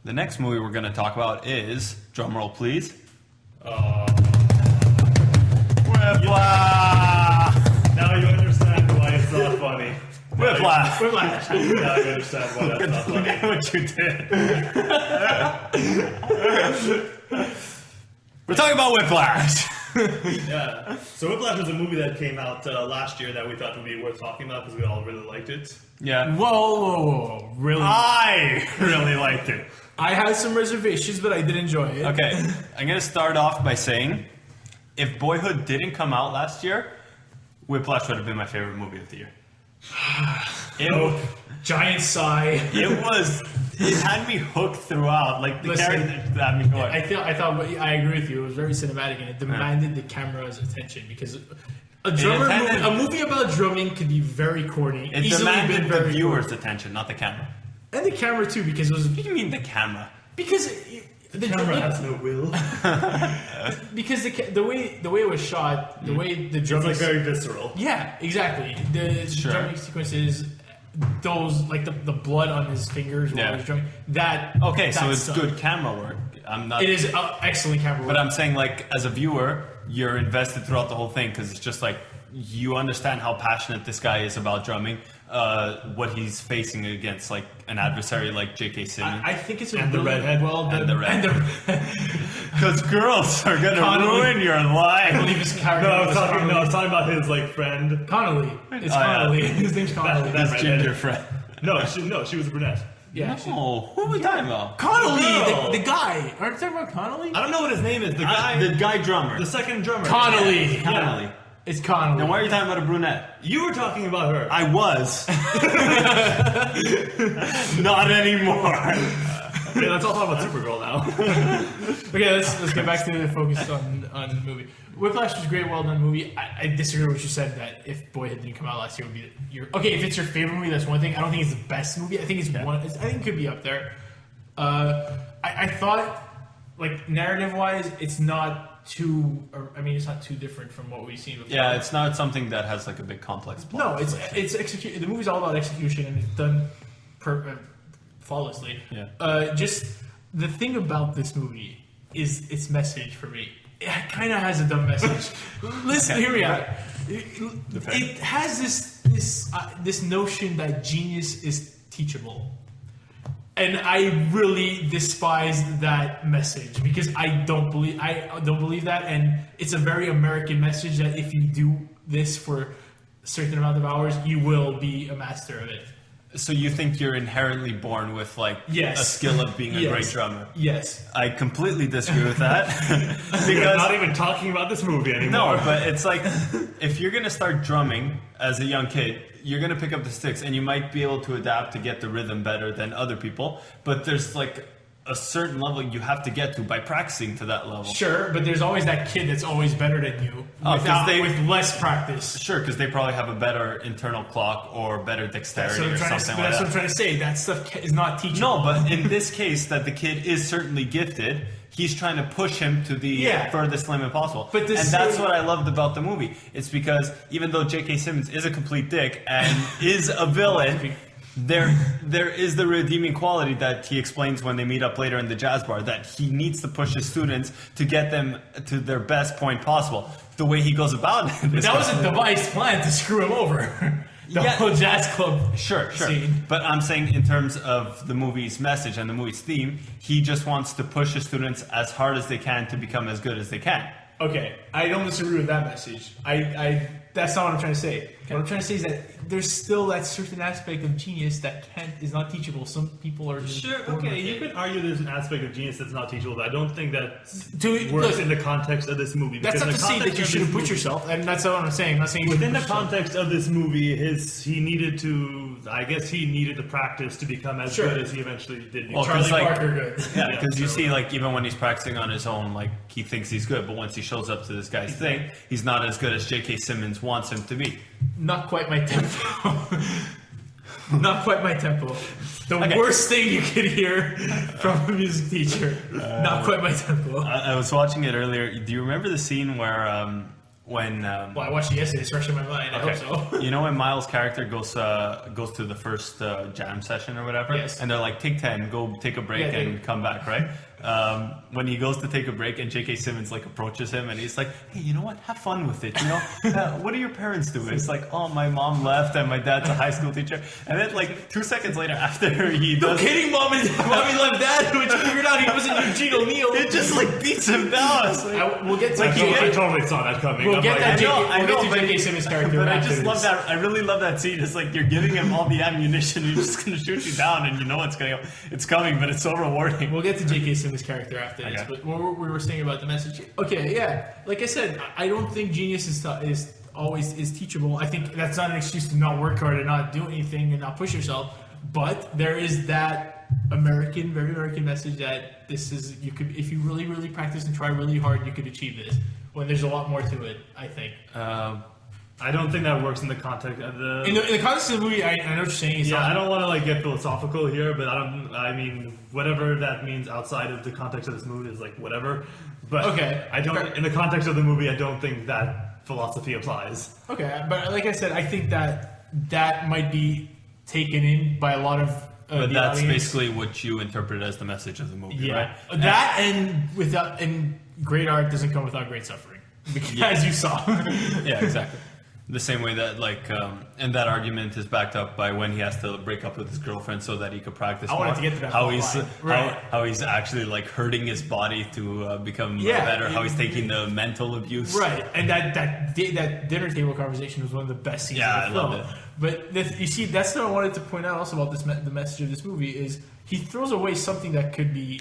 The next movie we're going to talk about is, drumroll please, Whiplash! Now you understand why it's not funny. Whiplash! Whiplash! Now you understand why that's not funny. What you did. We're talking about Whiplash! Yeah. So Whiplash was a movie that came out last year that we thought would be worth talking about because we all really liked it. Yeah. Whoa. Really? I really liked it. I had some reservations, but I did enjoy it. Okay, I'm going to start off by saying, if Boyhood didn't come out last year, Whiplash would have been my favorite movie of the year. Giant sigh. It had me hooked throughout. Like, the character had me hooked. I agree with you. It was very cinematic, and it demanded the camera's attention because a movie about drumming could be very corny. It demanded the viewer's attention, not the camera. And the camera too, because it was. What do you mean the camera? Because the camera has no will. Because the way it was shot, the way the drumming, it's like very visceral. Yeah, exactly. The drumming sequences, those like the blood on his fingers while he was drumming. So it's good camera work. It is excellent camera work. But I'm saying, like, as a viewer, you're invested throughout the whole thing because it's just like you understand how passionate this guy is about drumming. What he's facing against, like, an adversary like J.K. Simmons. I think it's the redhead. Because girls are gonna ruin your life. I believe his character. I was talking about his friend Connolly. It's Connolly. Yeah. His name's Connolly. His ginger friend. No, she was a brunette. Yeah. No, who are we talking about? Connolly, the guy. Aren't you talking about Connolly? I don't know what his name is. The guy drummer. The second drummer. Connolly. Connolly. It's Connolly. Now, why are you talking about a brunette? You were talking about her. I was. Not anymore. Okay, let's all talk about Supergirl now. Okay, let's get back to the focus on the movie. Whiplash was a great, well done movie. I disagree with what you said that if Boyhood didn't come out last year, it would be okay. If it's your favorite movie, that's one thing. I don't think it's the best movie. I think it's one. I think it could be up there. I thought, like, narrative wise, it's not too. It's not too different from what we've seen before. Yeah, it's not something that has like a big complex plot. No, it's execution. The movie's all about execution, and it's done flawlessly. Yeah. Just the thing about this movie is its message for me. It kind of has a dumb message. Listen, hear me out. It has this notion that genius is teachable. And I really despise that message because I don't believe that, and it's a very American message that if you do this for a certain amount of hours, you will be a master of it. So you think you're inherently born with, like, a skill of being a great drummer? Yes. I completely disagree with that. Because we're not even talking about this movie anymore. No, but it's like, if you're going to start drumming as a young kid, you're going to pick up the sticks and you might be able to adapt to get the rhythm better than other people. But there's, like, a certain level you have to get to by practicing to that level. Sure, but there's always that kid that's always better than you with less practice. Sure, because they probably have a better internal clock or better dexterity or something like that. That's what I'm trying to say. That stuff is not teachable. No, but in this case, that the kid is certainly gifted, he's trying to push him to the furthest limit possible. And that's what I loved about the movie. It's because even though J.K. Simmons is a complete dick and is a villain, there is the redeeming quality that he explains when they meet up later in the jazz bar, that he needs to push his students to get them to their best point possible. The way he goes about it. That was a devised plan to screw him over. The whole jazz club scene. But I'm saying in terms of the movie's message and the movie's theme, he just wants to push his students as hard as they can to become as good as they can. Okay, I don't disagree with that message. That's not what I'm trying to say. Okay. What I'm trying to say is that there's still that certain aspect of genius that is not teachable. Some people are just you can argue there's an aspect of genius that's not teachable, but I don't think that works in the context of this movie. That's not to say that you shouldn't put yourself, and that's not what I'm saying. I'm not saying within the context of this movie, he needed to practice to become as good as he eventually did. Well, Charlie Parker good. Yeah, because you see, like, even when he's practicing on his own, like, he thinks he's good, but once he shows up to this guy's thing, he's not as good as J.K. Simmons wants him to be. Not quite my tempo. Not quite my tempo. The worst thing you could hear from a music teacher. Not quite my tempo. I was watching it earlier. Do you remember the scene where Well, I watched it yesterday. It's fresh in my mind. Okay. I hope so. You know when Miles' character goes to the first jam session or whatever, Yes. and they're like, take 10, go take a break and come back, right? When he goes to take a break and J.K. Simmons like approaches him and he's like, hey, you know what? Have fun with it. You know, what do your parents do? It's like, oh, my mom left and my dad's a high school teacher. And then like 2 seconds later, after he does, no kidding, mommy left dad, which figured out he wasn't Eugene O'Neill. it just like beats him down. It's like, We'll get to I totally saw that coming. We'll get that I know, J.K. Simmons character. But I just love that. I really love that scene. It's like you're giving him all the ammunition. He's just gonna shoot you down, and you know it's coming. But it's so rewarding. We'll get to J.K. Simmons' character after this. Okay. But what we were saying about the message. Okay, yeah. Like I said, I don't think genius is always teachable. I think that's not an excuse to not work hard and not do anything and not push yourself. But there is that very American message that this is, you could, if you really, really practice and try really hard, you could achieve this. When there's a lot more to it, I think. I don't think that works in the context of the... In the context of the movie, I know what you're saying. I don't want to like get philosophical here, but I mean, whatever that means outside of the context of this movie is like whatever. But okay, I don't. In the context of the movie, I don't think that philosophy applies. Okay, but like I said, I think that might be taken in by a lot of. But that's audience. basically what you interpret as the message of the movie, right? That and great art doesn't come without great suffering, as you saw. Yeah, exactly. The same way that and that argument is backed up by when he has to break up with his girlfriend so that he could practice. I wanted to get to that. How he's actually like hurting his body to become better. How he's taking the mental abuse. Right, and that dinner table conversation was one of the best scenes. Yeah, of the film. I loved it. But you see, that's what I wanted to point out also about this. The message of this movie is he throws away something that could be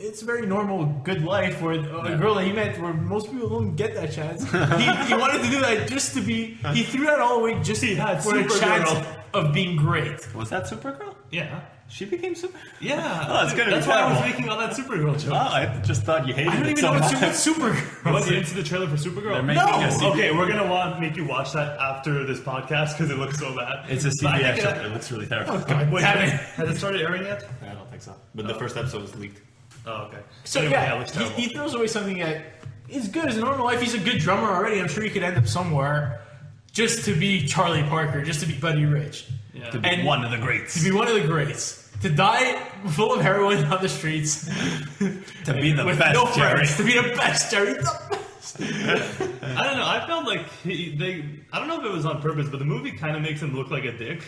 it's a very normal, good life where a girl that he met, where most people don't get that chance. He wanted to do that just to be. He threw that all away just for a chance of being great. Was that Supergirl? Yeah. She became Supergirl? Yeah. Oh, it's gonna That's be why I terrible. was making all that Supergirl joke. Oh, I just thought you hated I don't it even so know much. what's Supergirl. Was it into the trailer for Supergirl? They're making a CBS. Okay, we're gonna make you watch that after this podcast because it looks so bad. It's a But I CBS think show. It looks really terrible. Oh, God Wait, damn it. has it started airing yet? I don't think so. But the first episode was leaked. Oh, okay. So Anyway, yeah, it looks terrible. he throws away something that is good as a normal life. He's a good drummer already. I'm sure he could end up somewhere just to be Charlie Parker, just to be Buddy Rich. Yeah. To be one of the greats. To be one of the greats. To die full of heroin on the streets. To be the with best, no Jerry. friends. To be the best, Jerry. The best. I don't know. I felt like I don't know if it was on purpose, but the movie kind of makes him look like a dick.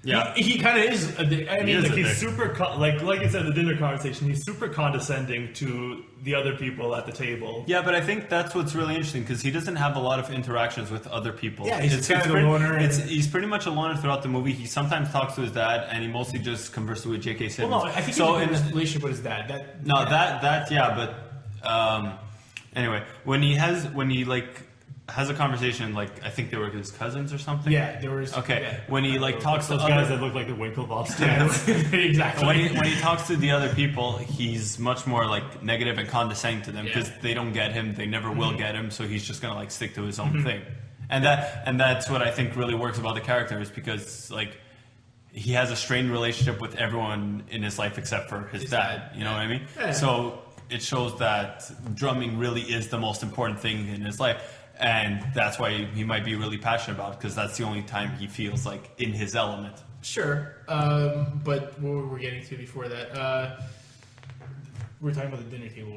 Yeah. He kind of is a dick. I mean, is like, a He's dick. super like I said in the dinner conversation. He's super condescending to the other people at the table. Yeah, but I think that's what's really interesting because he doesn't have a lot of interactions with other people. Yeah, he's kind of a loner. He's pretty much a loner throughout the movie. He sometimes talks to his dad, and he mostly just converses with J.K. Simmons. well, no, I think so he's in in a relationship with his dad. Anyway, when he has a conversation, like I think they were his cousins or something. Yeah, there was. Okay, yeah. when he like talks to Those other guys that look like the Winklevoss. Yeah, exactly. when he talks to the other people, he's much more like negative and condescending to them because they don't get him, they never will get him, so he's just gonna like stick to his own thing, and that's what I think really works about the character is because like he has a strained relationship with everyone in his life except for his dad. You know what I mean? Yeah. So it shows that drumming really is the most important thing in his life. And that's why he might be really passionate about it because that's the only time he feels like in his element. Sure, but what were we getting to before that? We were talking about the dinner table.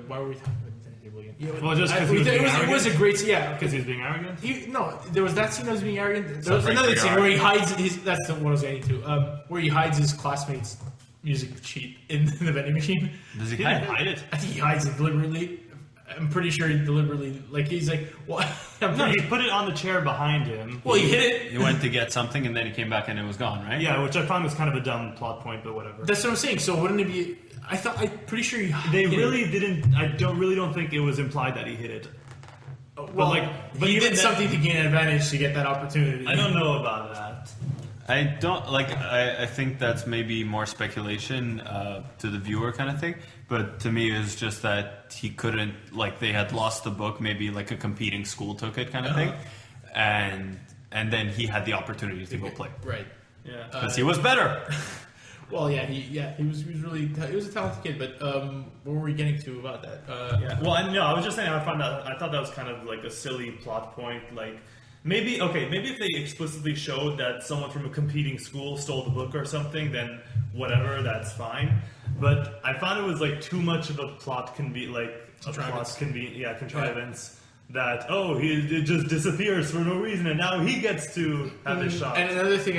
Why were we talking about the dinner table again? Yeah, Well, just because it was a great scene. Because he's being arrogant. No, there was that scene that was being arrogant. There was Sounds another like scene they where he are. hides his. That's what I was getting to. Where he hides his classmates' music sheet in the vending machine. Does he He kind didn't of hide it. I think he hides it deliberately. I'm pretty sure he deliberately, like, he's like, what? No, he put it on the chair behind him. Well, he hit it. He went to get something and then he came back and it was gone, right? Yeah, which I found was kind of a dumb plot point, but whatever. That's what I'm saying. So wouldn't it be? I'm pretty sure he. They hit really it. didn't. I don't think it was implied that he hit it. Well, but he even did then- something to gain an advantage to get that opportunity. I don't know about that. I don't like. I think that's maybe more speculation to the viewer kind of thing. But to me, it's just that he couldn't. Like they had lost the book. Maybe like a competing school took it kind of thing, and then he had the opportunity to go play Right. Yeah. because he was better. Well, he was really he was a talented kid. But what were we getting to about that? Well, I was just saying I thought that was kind of like a silly plot point. Like maybe if they explicitly showed that someone from a competing school stole the book or something, then whatever, that's fine. But I found it was like too much of a plot contrivance. That it just disappears for no reason, and now he gets to have his shot. And another thing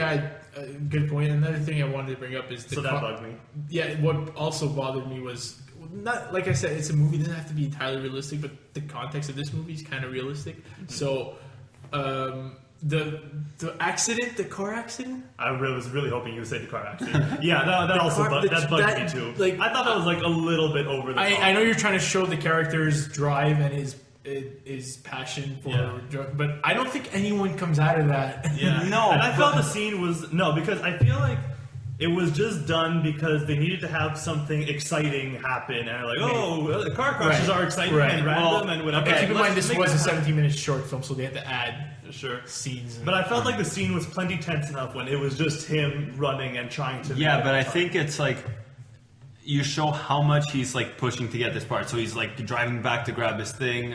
good point. Another thing I wanted to bring up is that bugged me. Yeah, what also bothered me was not, like I said, it's a movie. It doesn't have to be entirely realistic, but the context of this movie is kind of realistic. Mm-hmm. So the accident, the car accident. I was really hoping you would say the car accident. Yeah, that bugged me too. Like, I thought that was like a little bit over the top. I know you're trying to show the character's drive and his passion for drug, but I don't think anyone comes out of that. Yeah, no. And I felt the scene was because I feel like it was just done because they needed to have something exciting happen, and like, the car crashes are exciting and random and whatever. Okay, keep in mind this was a 17-minute short film, so they had to add scenes. But I felt like the scene was plenty tense enough when it was just him running and trying to. Yeah, but I think it's like, you show how much he's like pushing to get this part. So he's like driving back to grab his thing.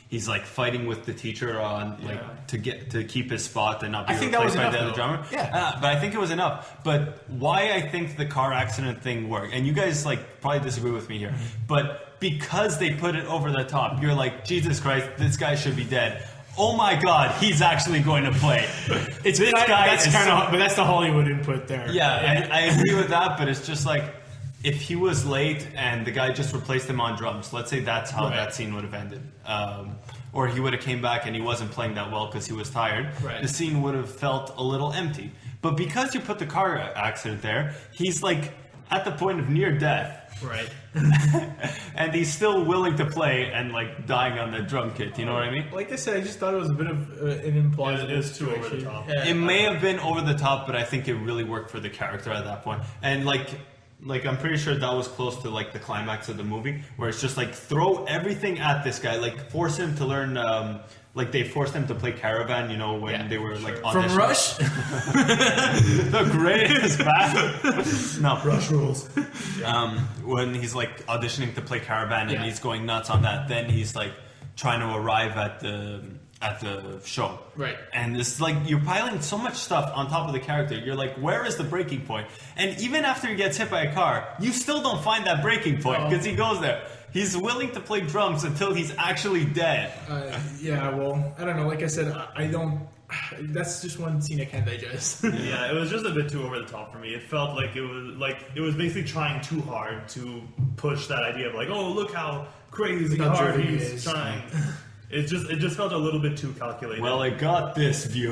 He's like fighting with the teacher on to keep his spot and not be replaced by the other drummer. Yeah, but I think it was enough. But why I think the car accident thing worked, and you guys like probably disagree with me here, but because they put it over the top, you're like, Jesus Christ, this guy should be dead. Oh my God, he's actually going to play. But that's the Hollywood input there. Yeah, I agree with that, but it's just like, if he was late and the guy just replaced him on drums, let's say that's how that scene would have ended. Or he would have came back and he wasn't playing that well because he was tired. Right. The scene would have felt a little empty. But because you put the car accident there, he's like at the point of near death. Right. And he's still willing to play and like dying on the drum kit, you know what I mean? Like I said, I just thought it was a bit of an implausible. It is too over the top. Yeah. It may have been over the top, but I think it really worked for the character at that point. And like I'm pretty sure that was close to like the climax of the movie, where it's just like throw everything at this guy, like force him to learn, like they forced him to play Caravan, you know, when they were like auditioning. From Rush? The greatest band. No, Rush rules. When he's like auditioning to play Caravan and he's going nuts on that, then he's like trying to arrive at the show. Right. And it's like you're piling so much stuff on top of the character. You're like, where is the breaking point? And even after he gets hit by a car, you still don't find that breaking point because he goes there. He's willing to play drums until he's actually dead. Well, I don't know. Like I said, I don't. That's just one scene I can't digest. Yeah, it was just a bit too over the top for me. It felt like it was basically trying too hard to push that idea of like, oh, look how crazy hard he's trying. It just felt a little bit too calculated. Well, I got this view.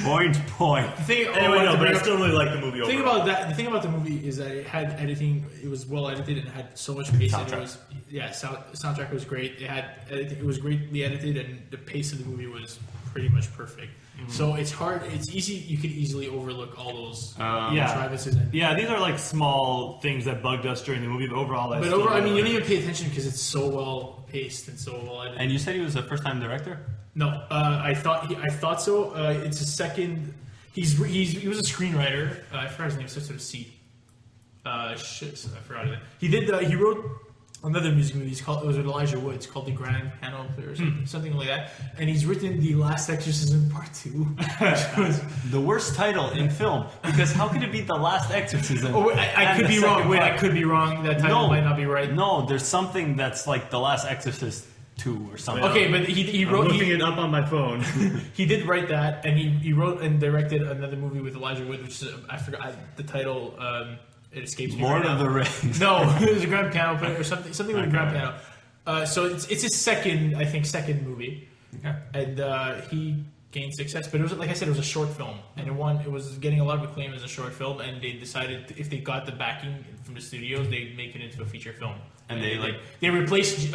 Point. But I still really like the movie overall. The thing about the movie is that it had editing. It was well edited and had so much pace. Soundtrack was great. It was greatly edited, and the pace of the movie was pretty much perfect. Mm-hmm. So it's hard. It's easy. You could easily overlook all those contrivances. Yeah, these are like small things that bugged us during the movie, but overall, you don't even pay attention because it's so well paced and so well edited. And you said he was a first-time director? No, I thought so. It's a second. He was a screenwriter. I forgot his name. Starts with a C. I forgot it. He wrote another music movie. It was with Elijah Wood. It's called The Grand Piano Player or something like that. And he's written The Last Exorcism Part 2. Which was the worst title in film, because how could it be The Last Exorcism? I could be wrong. Wait, I could be wrong. That title might not be right. No, there's something that's like The Last Exorcist 2 or something. Okay, but he wrote. I'm looking it up on my phone. He did write that, and he wrote and directed another movie with Elijah Wood, which is, I forgot the title. It escapes me. Lord of the Rings. No, it was a grand piano player or something with a grand piano. So it's his second movie, and he gained success. But it was, like I said, it was a short film, and it was getting a lot of acclaim as a short film. And they decided if they got the backing from the studios, they'd make it into a feature film. And they replaced.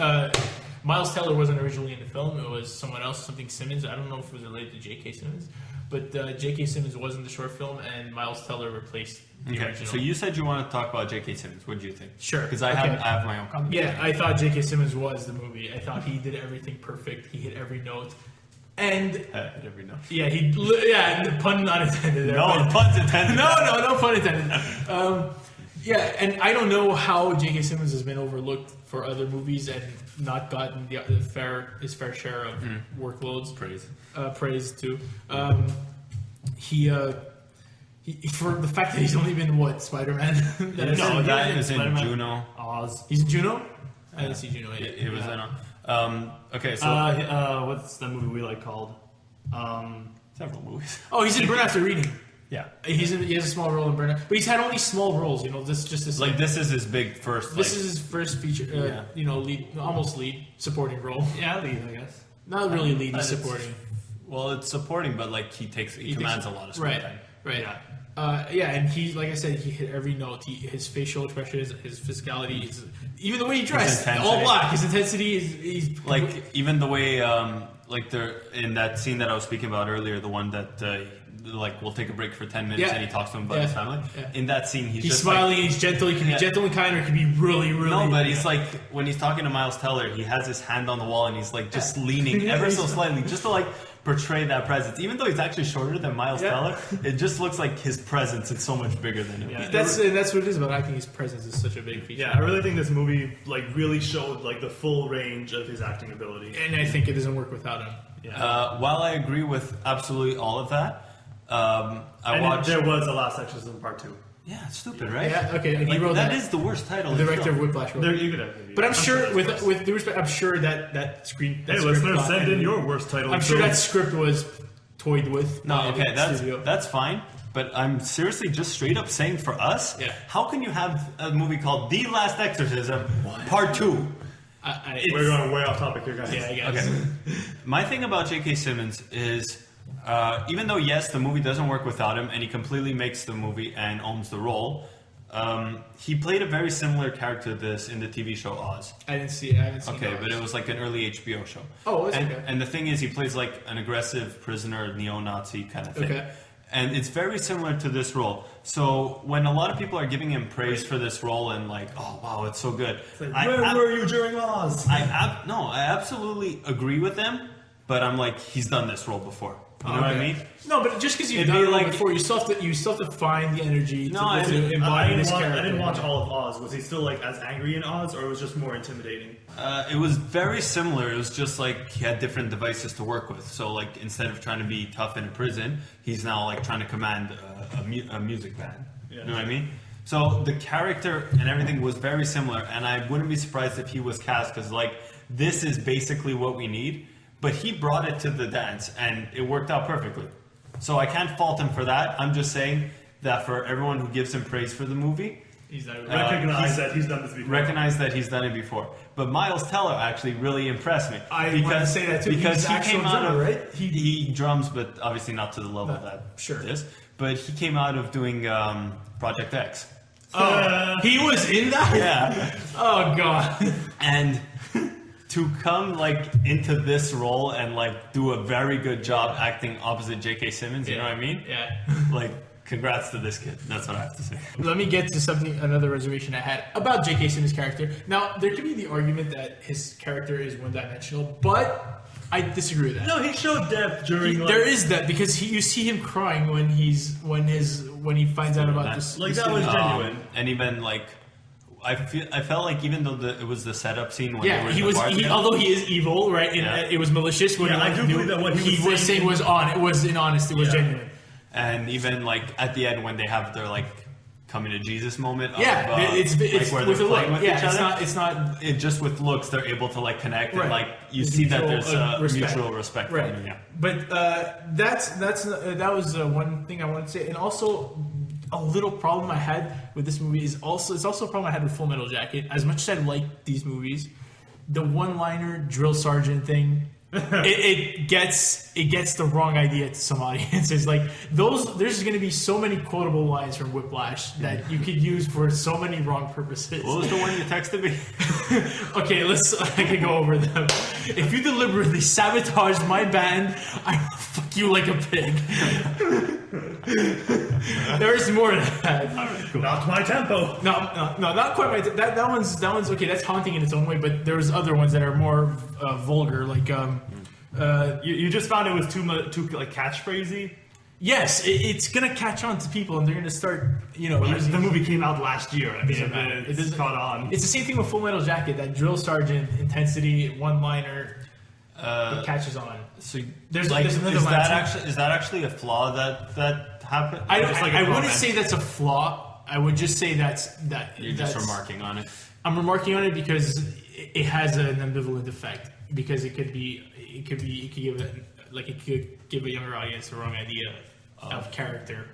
Miles Teller wasn't originally in the film. It was someone else, something Simmons. I don't know if it was related to J.K. Simmons. But J.K. Simmons was in the short film, and Miles Teller replaced the original. So you said you wanted to talk about J.K. Simmons. What did you think? Sure. Because I have my own comment. Yeah, I thought J.K. Simmons was the movie. I thought he did everything perfect. He hit every note. And every note. Pun not intended. There, No, pun's intended. No pun intended. And I don't know how J.K. Simmons has been overlooked for other movies and not gotten his fair share of workloads. Praise too. He for the fact that he's only been Spider-Man. That is in Juno. Oz. He's in Juno. I didn't see Juno yet. He was in. Okay, so what's the movie we like called? Several movies. Oh, he's in Burn After Reading. Yeah, he has a small role in Burn, but he's had only small roles. This is his big first. This is his first feature. Lead, almost lead, supporting role. Yeah, lead, I guess. Not really lead. He's supporting. Well, it's supporting, but he commands a lot of screen time. Right. Yeah. And he, like I said, he hit every note. His facial expressions, his physicality, even the way he dressed, all black. His intensity he's even the way they're in that scene that I was speaking about earlier, the one that we'll take a break for 10 minutes and he talks to him about his family. Yeah. In that scene, he's just smiling. He's gentle. He can be gentle and kind, or he can be really, really. No, but he's when he's talking to Miles Teller, he has his hand on the wall and he's just leaning ever so slightly, just to portray that presence. Even though he's actually shorter than Miles Teller, it just looks like his presence is so much bigger than him. Yeah. That's what it is about acting. His presence is such a big feature. Yeah, I really think this movie really showed the full range of his acting ability, and I think it doesn't work without him. Yeah. While I agree with absolutely all of that, I watched. There was a Last Exorcism Part 2. Yeah, it's stupid, right? Yeah, okay. He wrote that is the worst title. The director of Whiplash wrote it. But I'm sure, with due respect, I'm sure that screen. Hey, listeners, send in your worst title. I'm sure that script was toyed with. No, okay, that's fine. But I'm seriously just straight up saying for us, how can you have a movie called The Last Exorcism Part 2? We're going way off topic here, guys. Yeah, I guess. Okay. My thing about J.K. Simmons is, even though, yes, the movie doesn't work without him, and he completely makes the movie and owns the role, he played a very similar character to this in the TV show Oz. I haven't seen Okay, but it was an early HBO show. Oh, it's okay. And the thing is, he plays an aggressive prisoner, neo-Nazi kind of thing. Okay. And it's very similar to this role. So when a lot of people are giving him praise for this role and oh wow, it's so good. Where were you during Oz? I absolutely agree with them, but I'm he's done this role before. You know what I mean? No, but just because you've done it before, you still have to find the energy to embody this character. I didn't watch all of Oz. Was he still as angry in Oz, or it was just more intimidating? It was very similar. It was just he had different devices to work with. So instead of trying to be tough in a prison, he's now trying to command a music band. Yeah. You know what I mean? So the character and everything was very similar, and I wouldn't be surprised if he was cast because this is basically what we need. But he brought it to the dance, and it worked out perfectly. So I can't fault him for that. I'm just saying that for everyone who gives him praise for the movie, recognize that he's done this before. Recognize that he's done it before. But Miles Teller actually really impressed me. I want to say that too. Because he came out of right? He drums, but obviously not to the level this. But he came out of doing Project X. Oh, he was in that? Yeah. Oh god. And to come into this role and do a very good job acting opposite J.K. Simmons, you know what I mean? Yeah. Congrats to this kid. That's what I have to say. Let me get to another reservation I had about J.K. Simmons' character. Now, there could be the argument that his character is one-dimensional, but I disagree with that. No, he showed depth during. There is that because you see him crying when he finds out about this. That was genuine, and even I felt even though it was the setup scene when he was although he is evil, right? It was malicious. When I do believe that what he was saying was honest. It was genuine. And even at the end when they have their coming to Jesus moment. It's where with they're a look. playing with each other. It's not. It just with looks they're able to connect right. and you see that there's mutual respect. Right. From them, yeah. But that was one thing I wanted to say, and also. A little problem I had with this movie it's also a problem I had with Full Metal Jacket. As much as I like these movies, the one-liner drill sergeant thing, it gets the wrong idea to some audiences. There's going to be so many quotable lines from Whiplash that you could use for so many wrong purposes. What was the one you texted me? Okay, I can go over them. If you deliberately sabotage my band, I will fuck you like a pig. There's more than that. Cool. Not my tempo. No, not quite my tempo. That one's okay. That's haunting in its own way. But there's other ones that are more vulgar, You just found it was too like catchphrasy. Yes, it's gonna catch on to people, and they're gonna start, the movie came out last year. I mean, it's caught on. It's the same thing with Full Metal Jacket. That drill sergeant intensity, one-liner, it catches on. So there's like, another is that actually a flaw that happened? I wouldn't say that's a flaw. I would just say that you're just remarking on it. I'm remarking on it because it has an ambivalent effect. Because it could give a younger audience the wrong idea of character.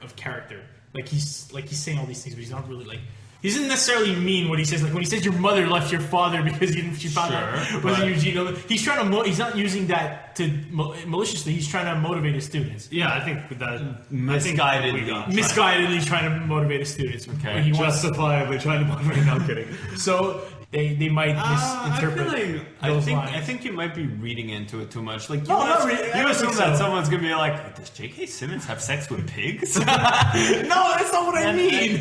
Like he's saying all these things, but he's not really he doesn't necessarily mean what he says. Like when he says your mother left your father because she found out wasn't Eugene. He's trying to. He's not using that to maliciously. He's trying to motivate his students. Yeah, I think that misguidedly trying to motivate his students. Okay, justifiably trying to motivate. No, I'm kidding. So they might misinterpret. I think you might be reading into it too much. Like you assume that someone's gonna be like, does J.K. Simmons have sex with pigs? No, that's not what I mean.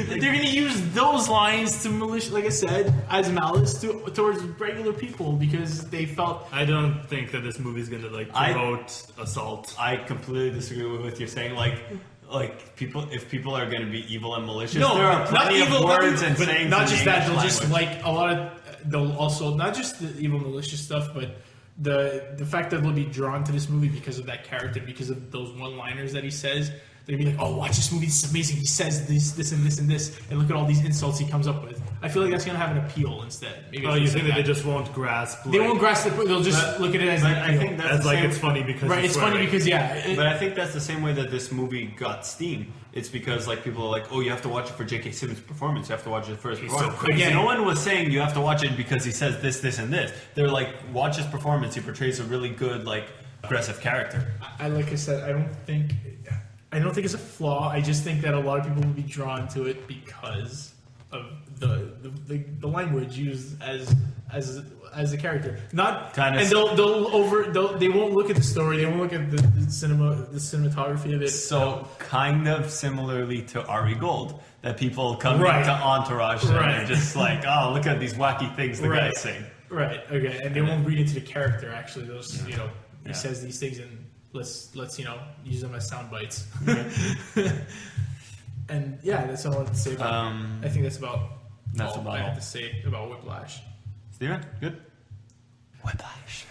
They're gonna use those lines to like I said, as malice towards regular people because they felt. I don't think that this movie's gonna promote assault. I completely disagree with what you're saying. Like people, if people are going to be evil and malicious, no, there are plenty of words and sayings. Not just that, they'll just a lot of. They'll also not just the evil malicious stuff, but the fact that they'll be drawn to this movie because of that character, because of those one-liners that he says. They'll be like, "Oh, watch this movie! This is amazing. He says this, and this, and this, and look at all these insults he comes up with." I feel like that's gonna have an appeal instead. Maybe you think that they just won't grasp? They won't grasp it. They'll just look at it as. I think that's it's funny because it's funny because but I think that's the same way that this movie got steam. It's because people are like, "Oh, you have to watch it for J.K. Simmons' performance. You have to watch it for his performance." So again, no one was saying you have to watch it because he says this, and this. They're like, "Watch his performance. He portrays a really good aggressive character." Like I said, I don't think it's a flaw. I just think that a lot of people will be drawn to it because of the language used as the character. Not kind of, and they won't look at the story. They won't look at the cinematography of it. So kind of similarly to Ari Gold, that people come into Entourage and they're just like, oh, look at these wacky things the guy's saying. Right. Okay. And they won't read into the character. Actually, those he says these things and. Let's use them as sound bites. And that's all I have to say about I think that's about all I have to say about Whiplash. Steven, good? Whiplash.